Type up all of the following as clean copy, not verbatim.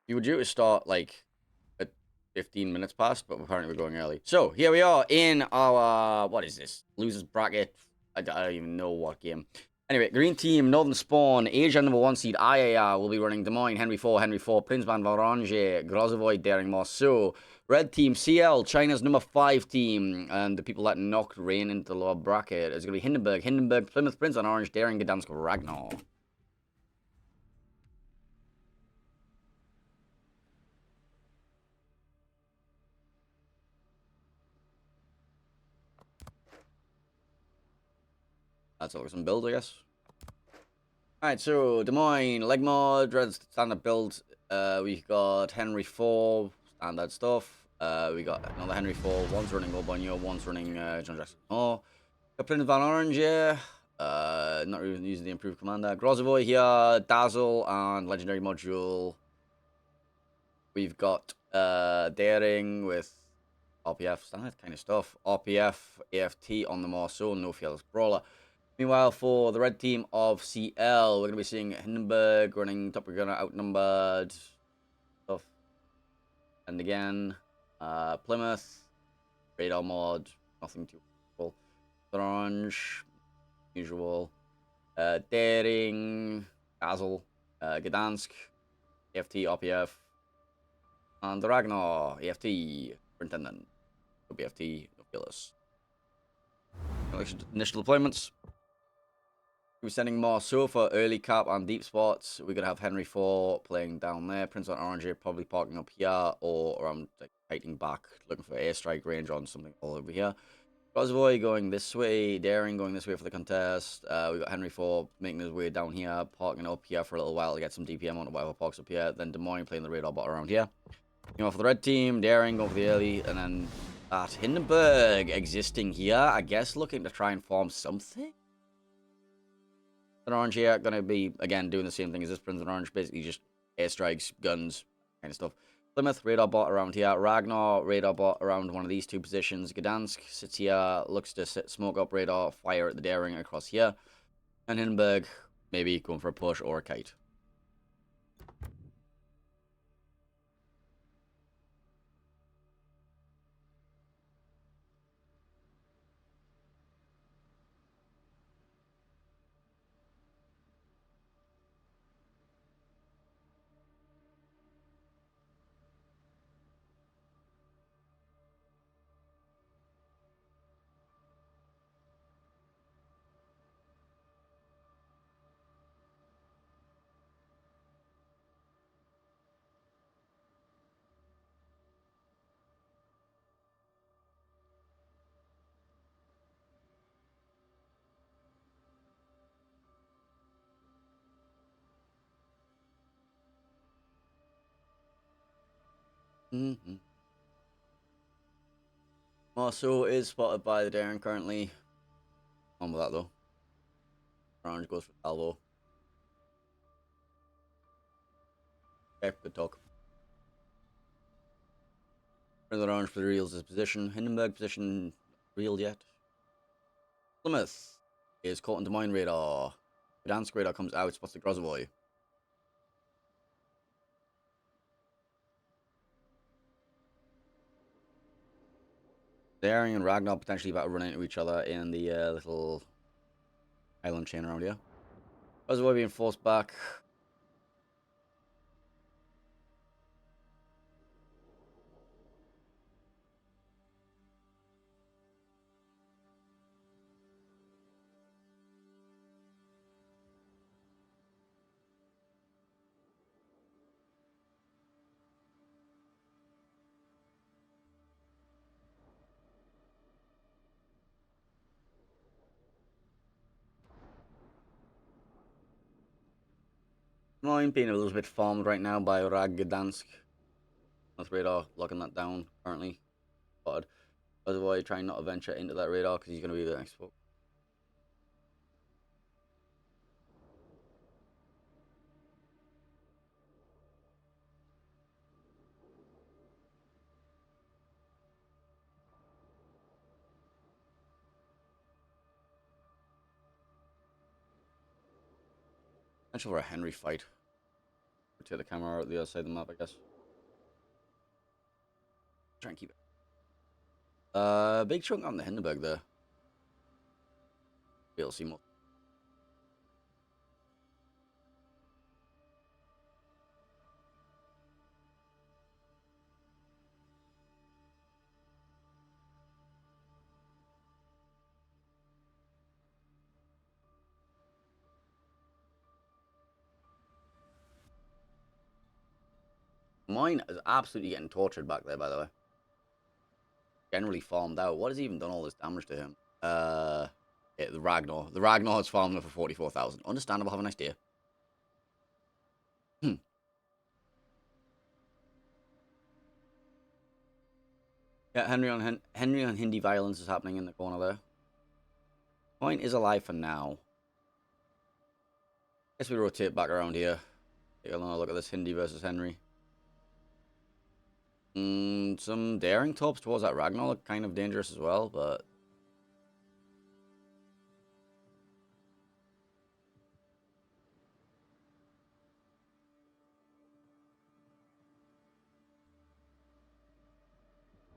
You were due to start like at 15 minutes past, but apparently we're going early. So here we are in our what is this? Losers bracket. I don't even know what game. Anyway, green team, Northern Spawn, Asia number 1 seed, AYAYA will be running Des Moines, Henry 4, Princeman Varange, Grozovoy, Daring Marceau. Red team, CL, China's number 5 team, and the people that knocked Rain into the lower bracket is going to be Hindenburg, Plymouth, Prince on Orange, Daring, Gdansk, Ragnar. That's all some builds, I guess. Alright, so Des Moines, leg mod, red standard build. We got Henry 4, standard stuff. We got another Henry 4, one's running Albonio, one's running John Jackson. Oh, got Prince Van Orange, yeah. Not even using the improved commander. Grozovoy here, Dazzle, and legendary module. We've got Daring with RPF, standard kind of stuff. RPF, AFT on the Marceau, no fearless brawler. Meanwhile, for the red team of CL, we're going to be seeing Hindenburg running top gunner outnumbered stuff. And again, Plymouth, radar mod, nothing too cool. Orange, usual. Daring, Dazzle, Gdansk, AFT, RPF, and the Ragnar, AFT, Superintendent, BFT, Oculus. Initial deployments. We're sending Marceau for early cap and deep spots. We're going to have Henry 4 playing down there. Prince on Orange probably parking up here or around, like, fighting back, looking for airstrike range on something all over here. Rosvoy going this way. Daring going this way for the contest. We got Henry 4 making his way down here, parking up here for a little while to get some DPM on whatever parks up here. Then Des Moines playing the radar bot around here. You know, for the red team, Daring going for the early, and then at Hindenburg existing here, I guess looking to try and form something. Orange here going to be, again, doing the same thing as this Prince and Orange, basically just airstrikes, guns, kind of stuff. Plymouth, radar bot around here. Ragnar, radar bot around one of these two positions. Gdansk sits here, looks to smoke up radar, fire at the Daring across here. And Hindenburg, maybe going for a push or a kite. Marceau is spotted by the Daring currently. On with that though. Orange goes for Salvo. Okay, good talk. Further Orange for the reels is position. Hindenburg position reeled yet. Plymouth is caught in Des Moines radar. Gdansk radar comes out, spots the Grozovoy. Daring and Ragnar potentially about to run into each other in the little island chain around here. Grozovoy being forced back. Mine being a little bit farmed right now by Gdansk. With radar locking that down currently. But Grozovoy trying not to venture into that radar because he's going to be the next one. Potential for a Henry fight. Take the camera out the other side of the map, I guess. Try and keep it. Big chunk on the Hindenburg there. Be able to see more. Mine is absolutely getting tortured back there, by the way. Generally farmed out. What has he even done all this damage to him? Yeah, the Ragnar. The Ragnar has farmed him for 44,000. Understandable, have a nice day. Yeah, Henry on Hindi violence is happening in the corner there. Point is alive for now. Guess we rotate back around here. Take another look at this Hindi versus Henry. Some daring tops towards that Ragnar look kind of dangerous as well, but...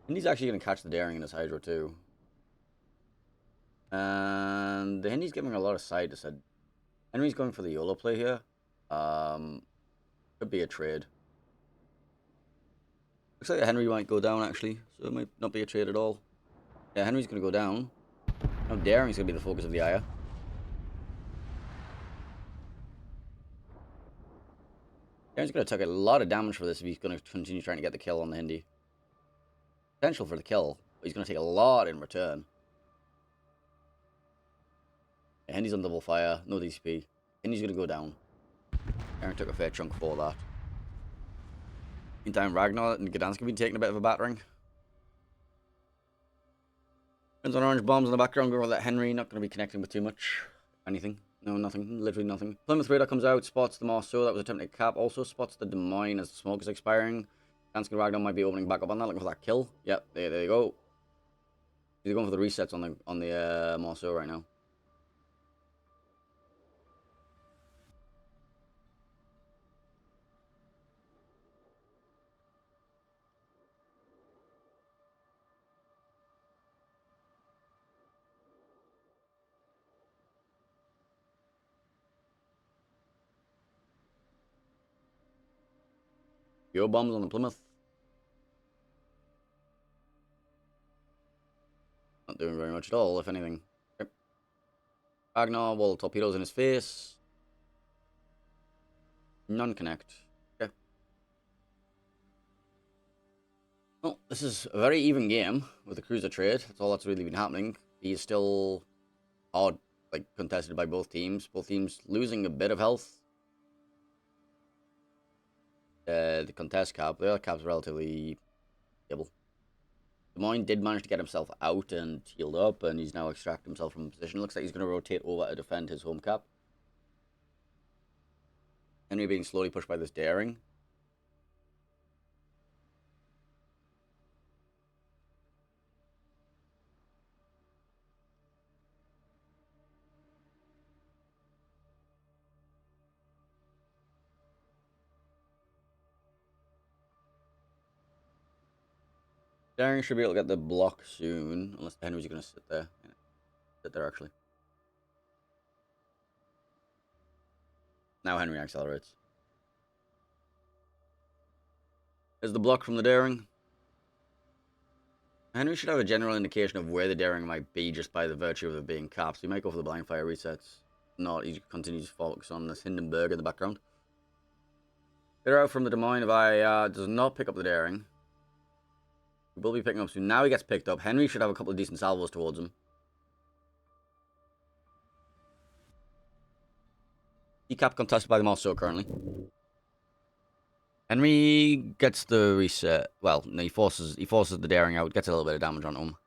Hindi's actually going to catch the daring in his Hydro too. And the Hindi's giving a lot of side to said. Henry's going for the YOLO play here. Could be a trade. Looks like Henry might go down actually, so it might not be a trade at all. Yeah, Henry's going to go down. Now daring's going to be the focus of the AYAYA. Daring's going to take a lot of damage for this if he's going to continue trying to get the kill on the Hindi. Potential for the kill, but he's going to take a lot in return. Yeah, Hindi's on double fire, no DCP. Hindi's going to go down. Daring took a fair chunk for that. Meantime, Ragnar and Gdansk have been taking a bit of a battering. Depends on orange bombs in the background. Going with that Henry, not going to be connecting with too much. Anything. No, nothing. Literally nothing. Plymouth Radar comes out, spots the Marceau that was attempting to cap. Also spots the Des Moines as the smoke is expiring. Gdansk and Ragnar might be opening back up on that, looking for that kill. Yep, there you go. He's going for the resets on the Marceau right now. Yo bombs on the Plymouth. Not doing very much at all, if anything. Okay. Ragnar, well, torpedoes in his face. Non-connect. Okay. Well, this is a very even game with the cruiser trade. That's all that's really been happening. He is still hard, like, contested by both teams. Both teams losing a bit of health. The contest cap, the other cap's relatively stable. Des Moines did manage to get himself out and healed up, and he's now extracted himself from a position. Looks like he's going to rotate over to defend his home cap. Henry being slowly pushed by this daring. Daring should be able to get the block soon, unless Henry's going to sit there. Yeah, sit there, actually. Now Henry accelerates. There's the block from the daring. Henry should have a general indication of where the daring might be just by the virtue of it being capped. So he might go for the blind fire resets. Not, he continues to focus on this Hindenburg in the background. Clear out from the Des Moines of AYAYA does not pick up the daring. He will be picking up soon. Now he gets picked up. Henry should have a couple of decent salvos towards him. Decap contested by the Marceau currently. Henry gets the reset. Well, no, he forces the daring out. Gets a little bit of damage on him.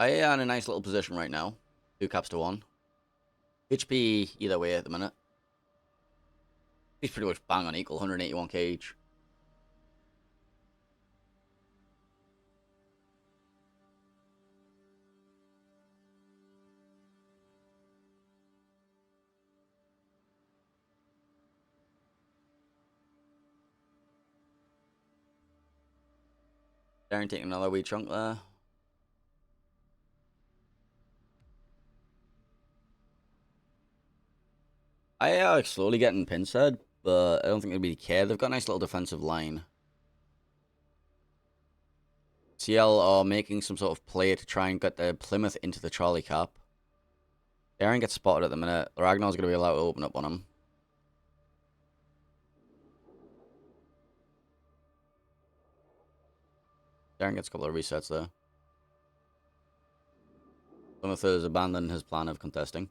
AYAYA in a nice little position right now. 2 caps to 1. HP either way at the minute. He's pretty much bang on equal, 181k each. Daring taking another wee chunk there. AYAYA slowly getting pincead, but I don't think they'll be care. They've got a nice little defensive line. CL are making some sort of play to try and get the Plymouth into the Charlie cap. Daring gets spotted at the minute. Ragnar's going to be allowed to open up on him. Daring gets a couple of resets there. Plymouth has abandoned his plan of contesting.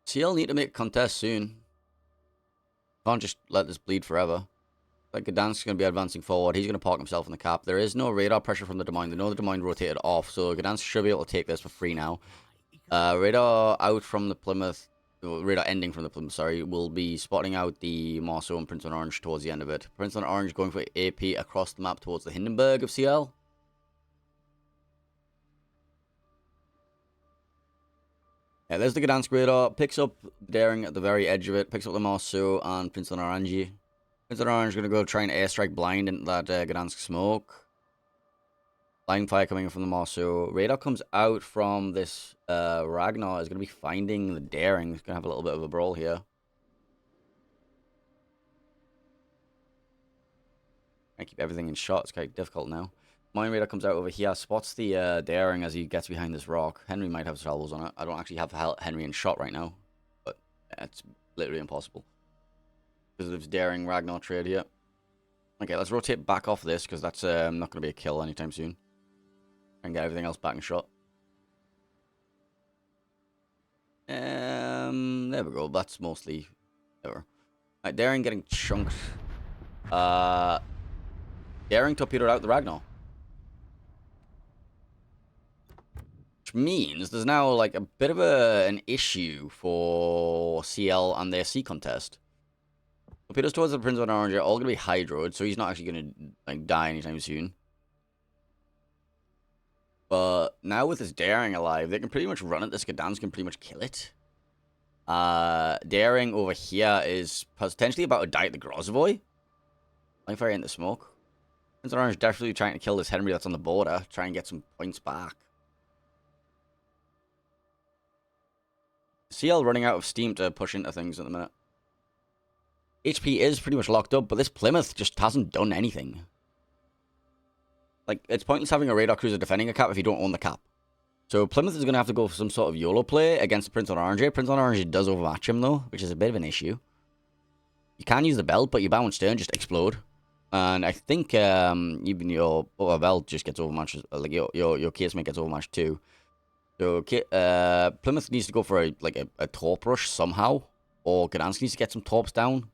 CL need to make a contest soon. Can't just let this bleed forever. Like Gdansk's going to be advancing forward. He's going to park himself in the cap. There is no radar pressure from the Des Moines. They know the Des Moines rotated off, so Gdansk should be able to take this for free now. Radar out from the Plymouth. Radar ending from the Plymouth, sorry, will be spotting out the Marceau and Prince on Orange towards the end of it. Prince on Orange going for AP across the map towards the Hindenburg of CL. Yeah, there's the Gdansk radar. Picks up Daring at the very edge of it. Picks up the Marceau and Prince on Orange. Prince on Orange is going to go try and airstrike blind into that Gdansk smoke. Line fire coming in from the Marceau. Radar comes out from this Ragnar. Is going to be finding the Daring. He's going to have a little bit of a brawl here. I keep everything in shot. It's quite difficult now. Mine radar comes out over here. Spots the Daring as he gets behind this rock. Henry might have salvos on it. I don't actually have Henry in shot right now. But yeah, it's literally impossible. Because of this Daring Ragnar trade here. Okay, let's rotate back off this. Because that's not going to be a kill anytime soon. And get everything else back in shot. There we go. That's mostly there. Right, Daring getting chunked. Daring torpedoed out the Ragnar. Which means there's now like a bit of an issue for CL and their sea contest. Torpedoes towards the Prince of Orange are all going to be hydroed, so he's not actually going to like die anytime soon. But now with this Daring alive, they can pretty much run it. This Gdansk can pretty much kill it. Daring over here is potentially about to die at the Grozavoy. Line fire in the smoke. Prince of Orange definitely trying to kill this Henry that's on the border. Try and get some points back. CL running out of steam to push into things at the minute. HP is pretty much locked up, but this Plymouth just hasn't done anything. Like, it's pointless having a radar cruiser defending a cap if you don't own the cap. So Plymouth is going to have to go for some sort of YOLO play against Prince on Orange. Prince on Orange does overmatch him, though, which is a bit of an issue. You can use the belt, but your bow and stern just explode. And I think even your belt just gets overmatched. Like, your casemate gets overmatched, too. So Plymouth needs to go for a torp rush somehow. Or Gdansk needs to get some torps down.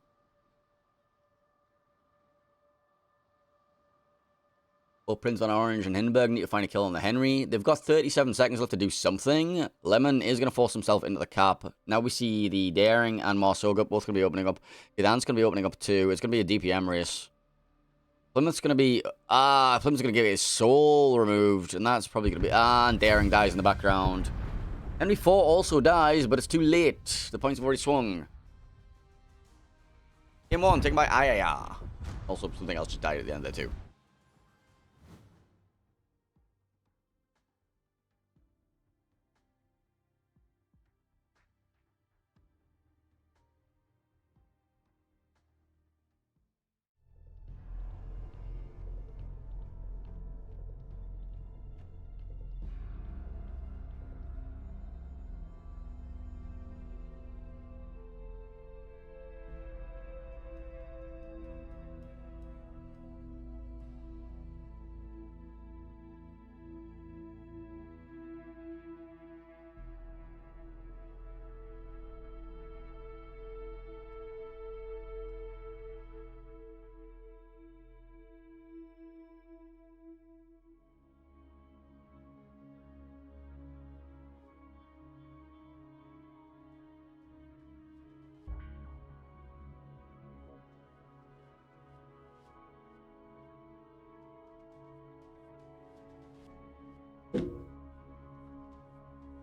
Or Prince on Orange and Hindenburg need to find a kill on the Henry. They've got 37 seconds left to do something. Lemon is going to force himself into the cap. Now we see the Daring and Marceau both going to be opening up. Gdansk's going to be opening up too. It's going to be a DPM race. Plymouth's going to be... Plymouth's going to get his soul removed. And that's probably going to be... and Daring dies in the background. Henry 4 also dies, but it's too late. The points have already swung. Game 1, taken by AYAYA. Also, something else just died at the end there too.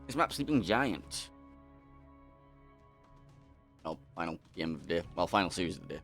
This map, Sleeping Giant. Oh, final game of the day. Well, final series of the day.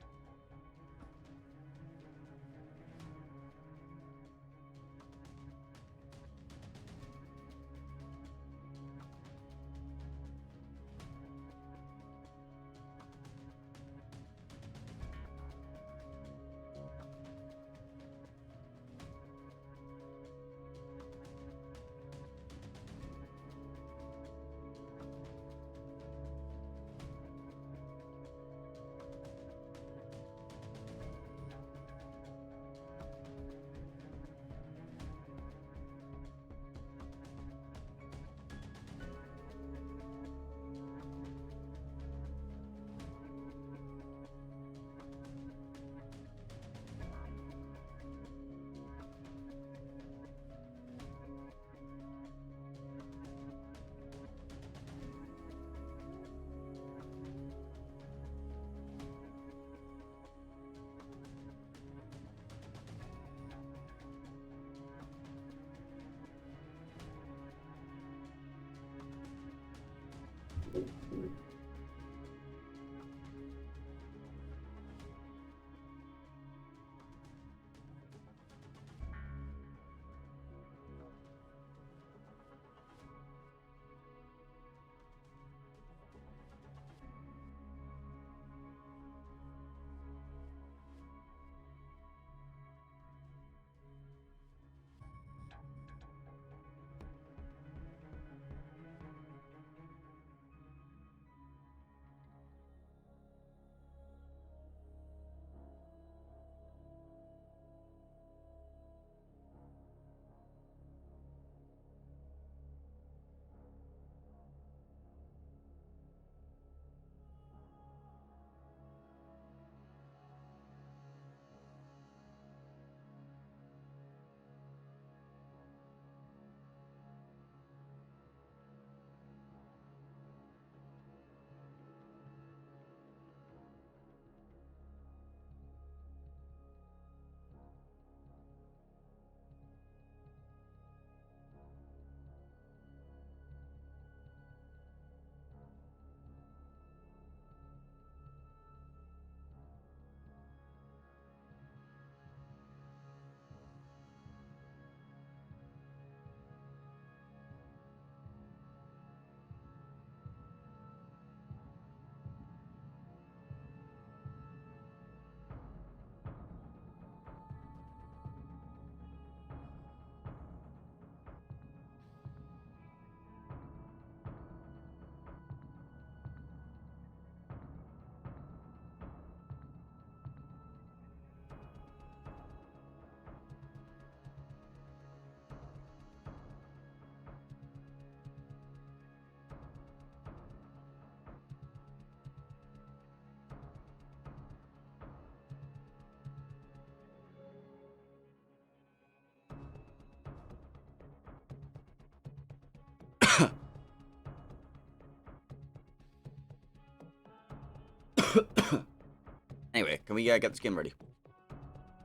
Anyway, can we get this game ready?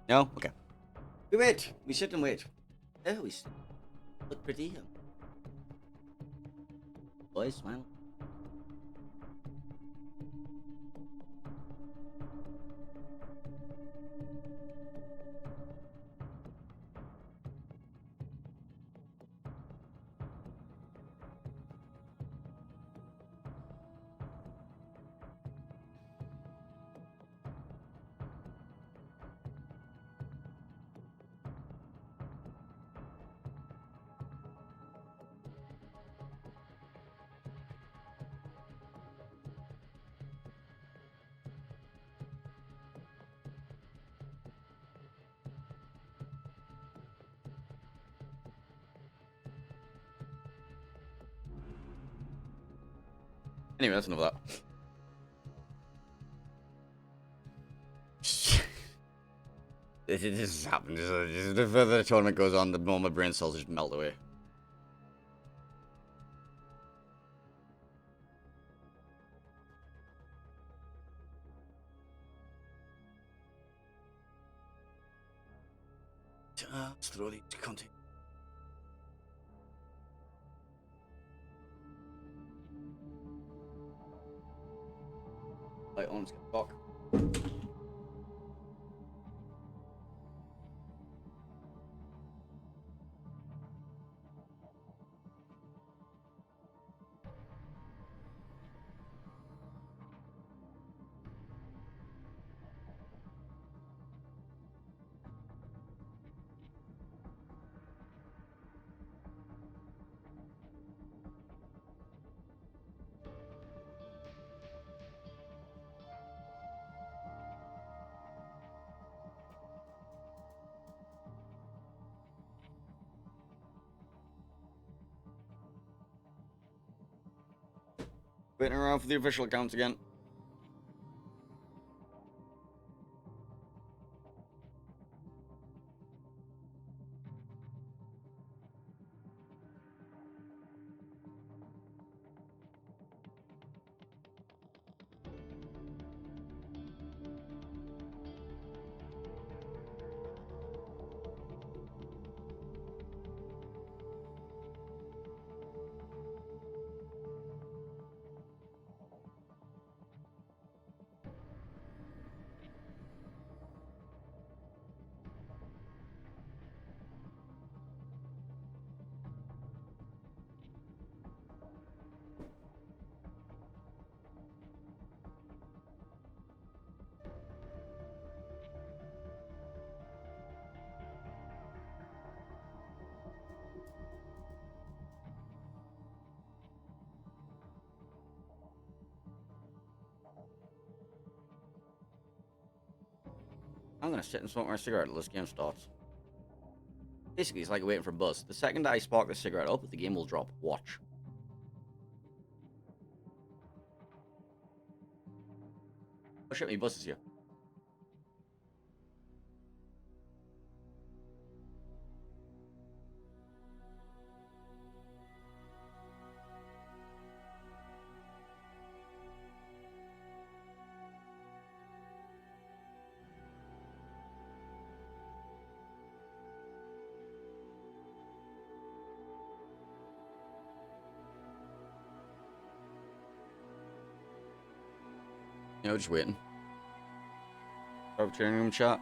No? Okay. We wait. We sit and wait. Oh, we sit. Look pretty. Boys, smile. Anyway, that's enough of that. This has happened. The further the tournament goes on, the more my brain cells just melt away. Let's throw these content. Right on, let's get back. Waiting around for the official accounts again. I'm gonna sit and smoke my cigarette until this game starts. Basically, it's like waiting for a buzz. The second I spark the cigarette up, the game will drop. Watch. Oh shit, my bus is here. You know, just waiting. Training room chat.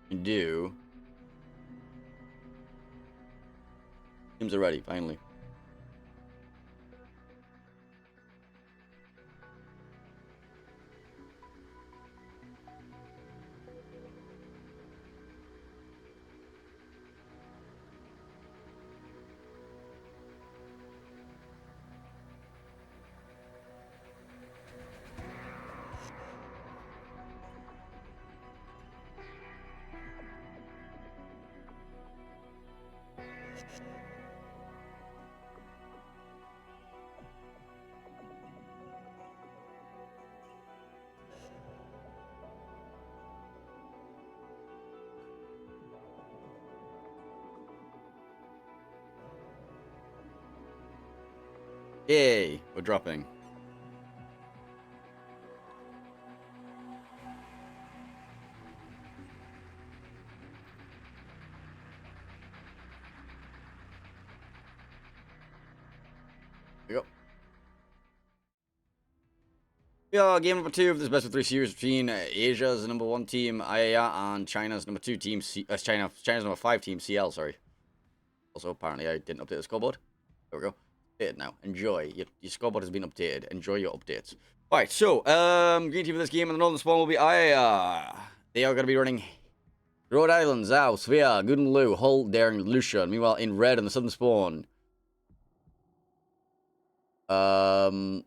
You do. Teams are ready, finally. Yay, we're dropping. Here we go. Yeah, game number 2 of this best of 3 series between Asia's number 1 team, AYAYA, and China's number 2 team, China's number 5 team, CL, sorry. Also, apparently, I didn't update the scoreboard. There we go. Updated now. Enjoy. Your scoreboard has been updated. Enjoy your updates. Alright, so, green team for this game in the northern spawn will be AYAYA. They are going to be running Rhode Island, Zhao, Svea, Gudenlu, Hull, Daring, Lucian. Meanwhile, in red on the southern spawn, and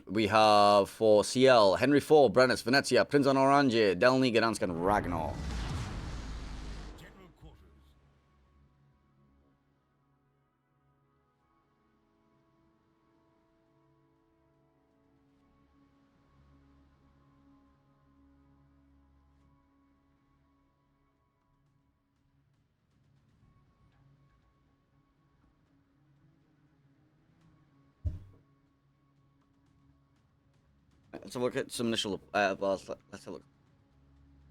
we have for CL, Henry 4, Brennis, Venezia, Prince on Orange, Delny, Gdansk, and Ragnar. Let's have a look at some initial. Let's have a look.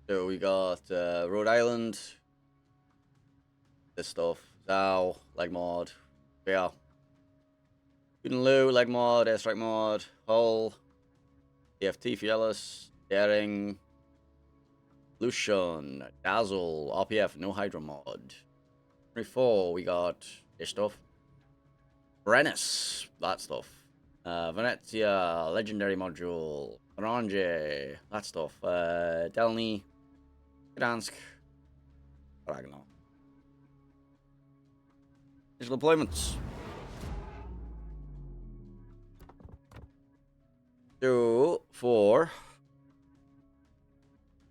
So we got Rhode Island. This stuff. Zhao, leg mod. Yeah. Gudenlu, leg mod, airstrike mod. Hull. EFT, Fielis. Daring. Lucian. Dazzle. RPF, no Hydra mod. 24, we got this stuff. Brennis, that stuff. Venezia, legendary module. Orange, that stuff. Delny, Gdansk, Ragnar. Digital deployments. 2, 4.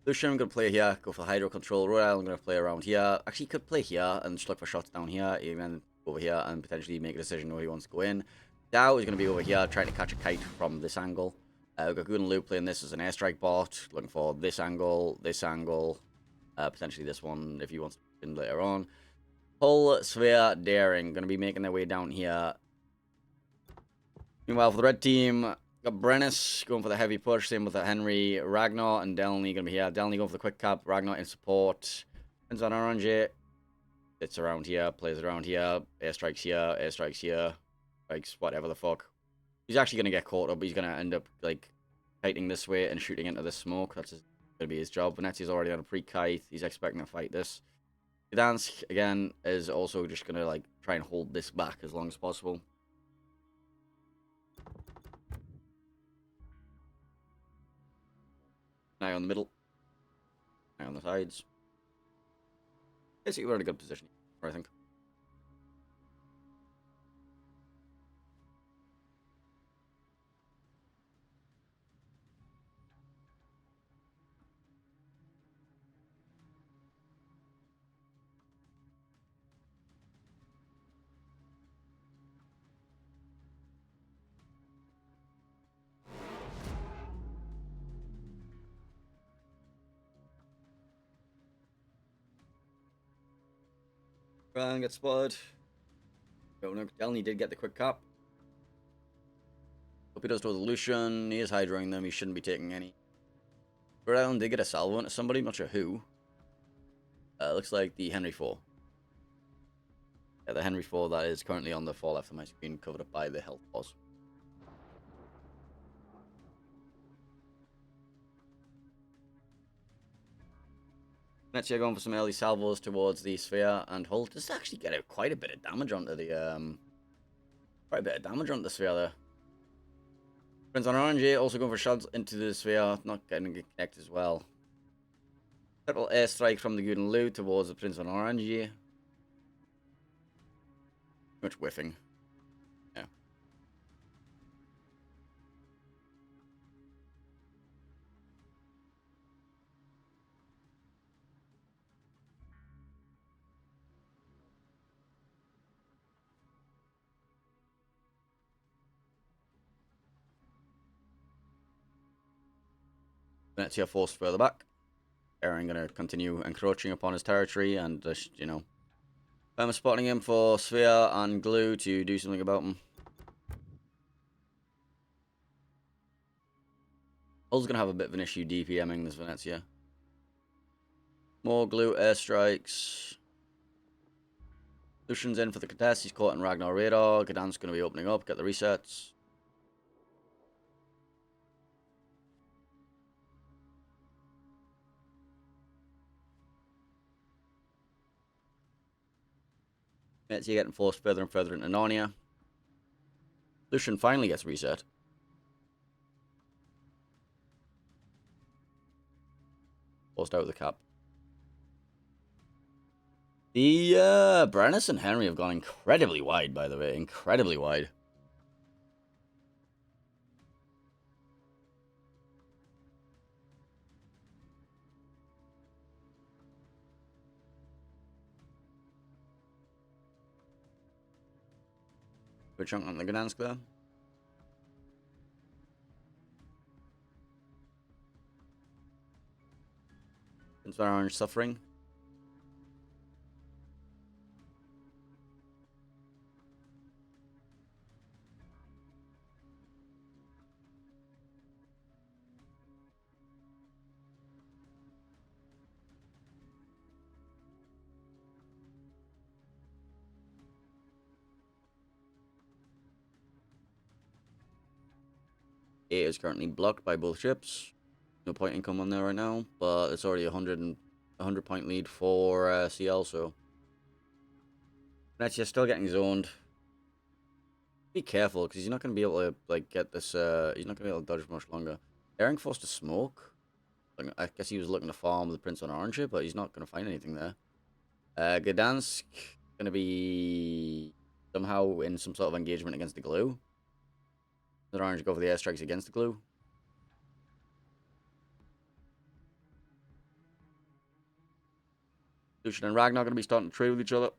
Lucian, I'm going to play here, go for hydro control. Rhode Island, I'm going to play around here. Actually, could play here and just look for shots down here, even over here, and potentially make a decision where he wants to go in. Dao is going to be over here, trying to catch a kite from this angle. We've got Gudenlu playing this as an airstrike bot, looking for this angle, potentially this one if he wants to in later on. Hull, Sphere, Daring, going to be making their way down here. Meanwhile, for the red team, got Brennis going for the heavy push, same with Henry, Ragnar, and Delny going to be here. Delny going for the quick cap, Ragnar in support. Depends on Orange. It's around here, plays around here, airstrikes here, strikes, whatever the fuck. He's actually going to get caught up, but he's going to end up, like, kiting this way and shooting into the smoke. That's going to be his job. Venezia's already on a pre-kite. He's expecting to fight this. Gdansk, again, is also just going to, like, try and hold this back as long as possible. Eye on the middle. Eye on the sides. Basically, we're in a good position, I think. And get spotted. Oh no, Delny did get the quick cap. Hope he does towards Lucian. He is hydroing them. He shouldn't be taking any. Brown did get a salvo into somebody. I'm not sure who. Looks like the Henry 4. Yeah, the Henry 4 that is currently on the far left of my screen, covered up by the health pause. Next, you're going for some early salvos towards the sphere and hull. Just actually get quite a bit of damage onto the sphere there. Prince on Orange also going for shots into the sphere, not getting it connected as well. Triple airstrike from the Guden Lu towards the Prince on Orange. Too much whiffing. Yeah. Venezia forced further back. Aaron going to continue encroaching upon his territory and just, you know, I'm spotting him for Sphere and Glue to do something about him. Hull's going to have a bit of an issue DPMing this Venezia. More Glue airstrikes. Lucian's in for the contest. He's caught in Ragnar radar. Gdansk's going to be opening up, get the resets. Venezia getting forced further and further into Narnia. Lucian finally gets reset. Forced out of the cap. The Brennus and Henry have gone incredibly wide, by the way. Incredibly wide. Good chunk on the Gdansk there. Prince Orange suffering. A is currently blocked by both ships. No point income on there right now, but it's already a 100 point lead for CL, so Venezia still getting zoned. Be careful, because he's not going to be able to like get this. He's not going to be able to dodge for much longer. Aaron forced to smoke. I guess he was looking to farm the Prince on Orange, but he's not going to find anything there. Gdansk going to be somehow in some sort of engagement against the Glue. The Orange go for the airstrikes against the Glue. Lucian and Ragnar going to be starting to trade with each other.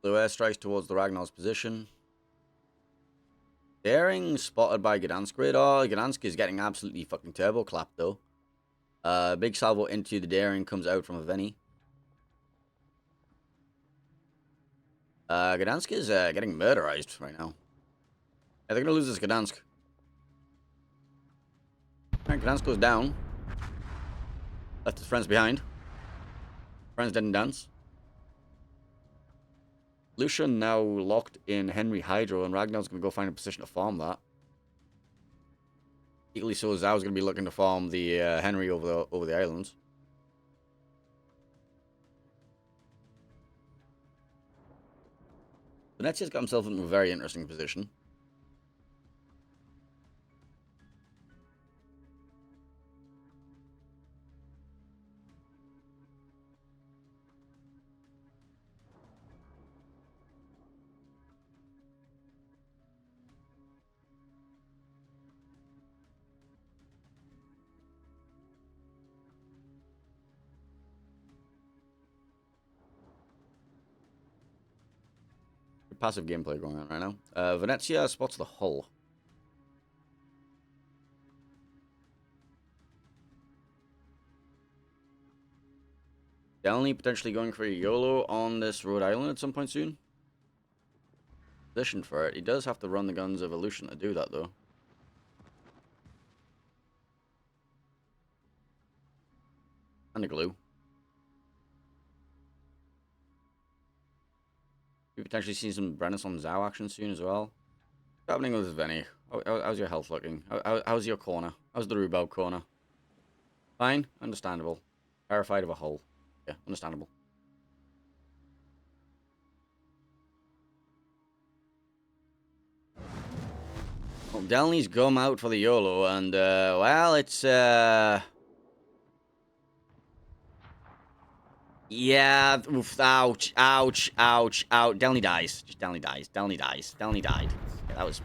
Blue airstrikes towards the Ragnar's position. Daring spotted by Gdansk radar. Gdansk is getting absolutely fucking turbo clapped though. Big salvo into the Daring comes out from a Veni. Gdansk is getting murderized right now. Yeah, they're gonna lose this Gdansk. Alright, Gdansk goes down. Left his friends behind. Friends didn't dance. Lucian now locked in Henry Hydro, and Ragnar's going to go find a position to farm that. Equally so, Zhao's going to be looking to farm the Henry over the islands. Venezia's got himself in a very interesting position. passive gameplay going on right now. Venezia spots the hull. Delny potentially going for a YOLO on this Rhode Island at some point soon. Positioned for it. He does have to run the Guns Evolution to do that, though. And the glue. We potentially see some Renaissance on Zhao action soon as well. What's happening with Venny? How's your health looking? How's your corner? How's the rhubarb corner? Fine? Understandable. Terrified of a hole. Yeah, understandable. Well, Delny's come out for the YOLO, and, well, it's, yeah, oof, ouch, ouch, ouch, ouch. Delny dies. Just Delny dies. Delny dies. Delny died. Yeah, that was,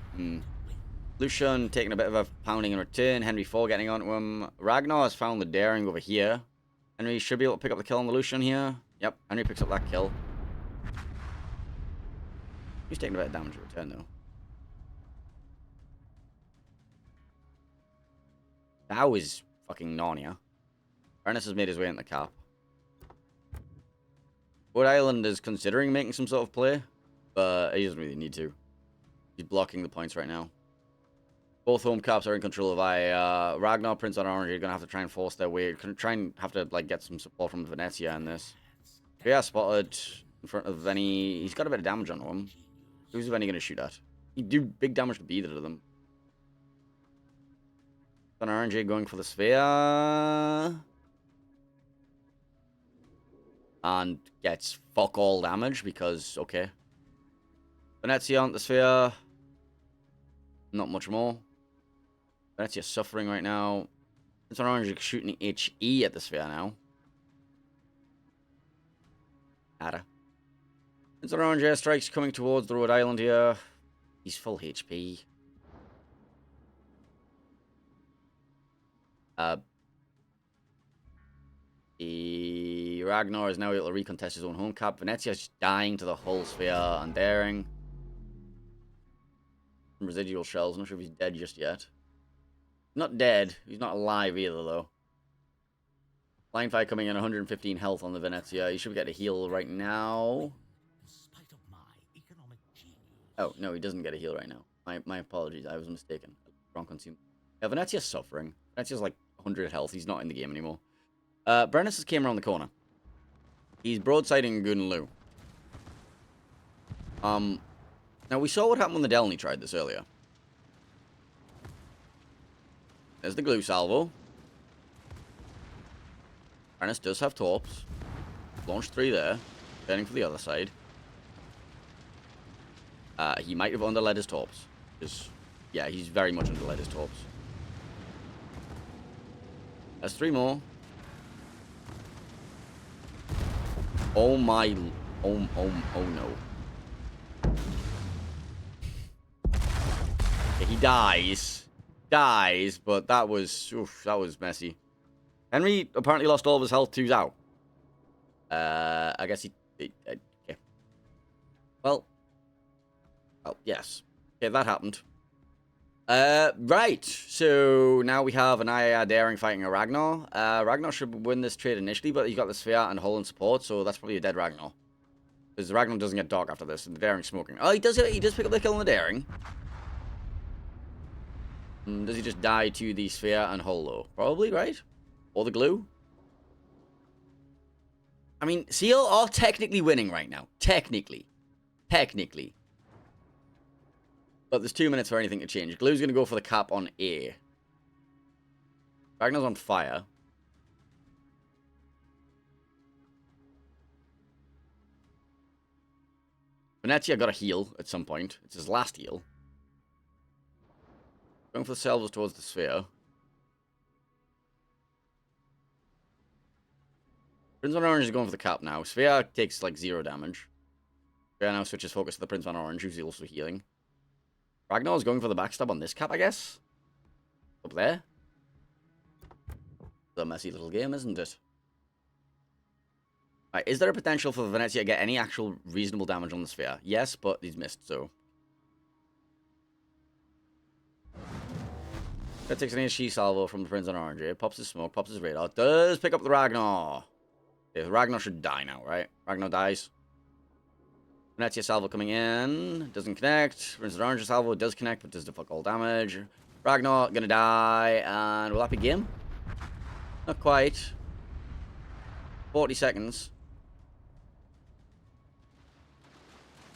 Lucian taking a bit of a pounding in return. Henry 4 getting onto him. Ragnar has found the daring over here. Henry should be able to pick up the kill on the Lucian here. Yep, Henry picks up that kill. He's taking a bit of damage in return, though. That was fucking Narnia. Ernest has made his way in the cap. Wood Island is considering making some sort of play, but he doesn't really need to. He's blocking the points right now. Both home caps are in control of AYAYA. Ragnar, Prince on Orange are going to have to try and force their way. Try and have to like get some support from Venezia in this. Yeah, spotted in front of Venny. He's got a bit of damage on him. Who's Venny going to shoot at? He'd do big damage to either of them. On RNG going for the sphere. And gets fuck all damage because, okay. Venezia on the sphere. Not much more. Venezia suffering right now. It's on Orange shooting HE at the sphere now. Nada. It's on Orange airstrikes coming towards the Rhode Island here. He's full HP. Ragnar is now able to recontest his own home cap. Venezia's dying to the hull sphere and daring. Some residual shells. I'm not sure if he's dead just yet. Not dead. He's not alive either, though. Line fire coming in 115 health on the Venezia. He should get a heal right now. Oh, no, he doesn't get a heal right now. My apologies. I was mistaken. Wrong consume. Yeah, Venezia's suffering. Venezia's like 100 health. He's not in the game anymore. Brennis has came around the corner. He's broadsiding Gunlu. Now we saw what happened when the Delny tried this earlier. There's the glue salvo. Brennis does have torps. Launched 3 there. Turning for the other side. He might have underled his torps. Because, yeah, he's very much underled his torps. There's 3 more. Oh my... Oh no. Okay, he dies. Dies, but that was... Oof, that was messy. Henry apparently lost all of his health to Zhao. I guess he... Okay. Well, yes. Okay, that happened. Right. So now we have an AYAYA daring fighting a Ragnar. Ragnar should win this trade initially, but he's got the sphere and hull and support, so that's probably a dead Ragnar. Because Ragnar doesn't get dark after this, and the daring smoking. Oh, he does pick up the kill on the daring. Does he just die to the sphere and hull, though? Probably, right? Or the glue? I mean, Seal are technically winning right now. Technically. But there's 2 minutes for anything to change. Glue's going to go for the cap on A. Ragnar's on fire. Venezia got a heal at some point. It's his last heal. Going for the salvos towards the sphere. Prince on Orange is going for the cap now. Sphere takes like 0 damage. Sphere now switches focus to the Prince on Orange, who's also healing. Ragnar's going for the backstab on this cap, I guess. Up there. It's a messy little game, isn't it? Right, is there a potential for Venezia to get any actual reasonable damage on the sphere? Yes, but he's missed, so. That takes an HE salvo from the Prince on Orange. It pops his smoke, pops his radar. Does pick up the Ragnar. Okay, Ragnar should die now, right? Ragnar dies. Venezia salvo coming in. Doesn't connect. Prince on Orange salvo does connect, but does the fuck all damage. Ragnar gonna die, and will that be game? Not quite. 40 seconds.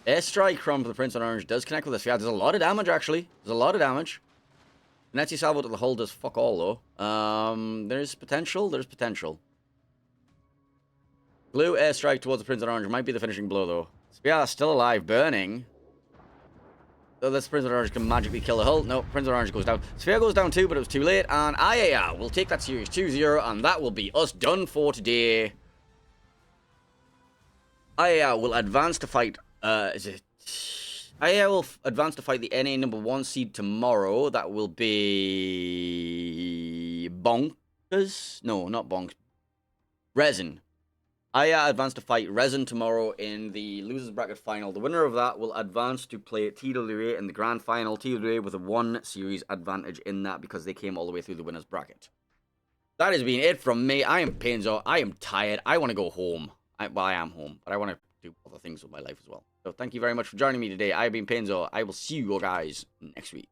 Airstrike from the Prince on Orange does connect with this. Yeah, there's a lot of damage, actually. There's a lot of damage. Venezia salvo to the hull does fuck all, though. There's potential. There's potential. Blue airstrike towards the Prince on Orange might be the finishing blow, though. Yeah, still alive, burning. So this Prince on Orange can magically kill the hull. No, Prince on Orange goes down. Sphere goes down too, but it was too late. And AYAYA will take that series 2-0, and that will be us done for today. AYAYA will advance to fight... AYAYA will advance to fight the NA #1 seed tomorrow. That will be... Bonkers? No, not Bonk. Resin. AYAYA advanced to fight Resin tomorrow in the losers bracket final. The winner of that will advance to play TWA in the grand final. TWA with a 1 series advantage in that because they came all the way through the winners bracket. That has been it from me. I am Painzo. I am tired. I want to go home. Well, I am home, but I want to do other things with my life as well. So thank you very much for joining me today. I have been Painzo. I will see you guys next week.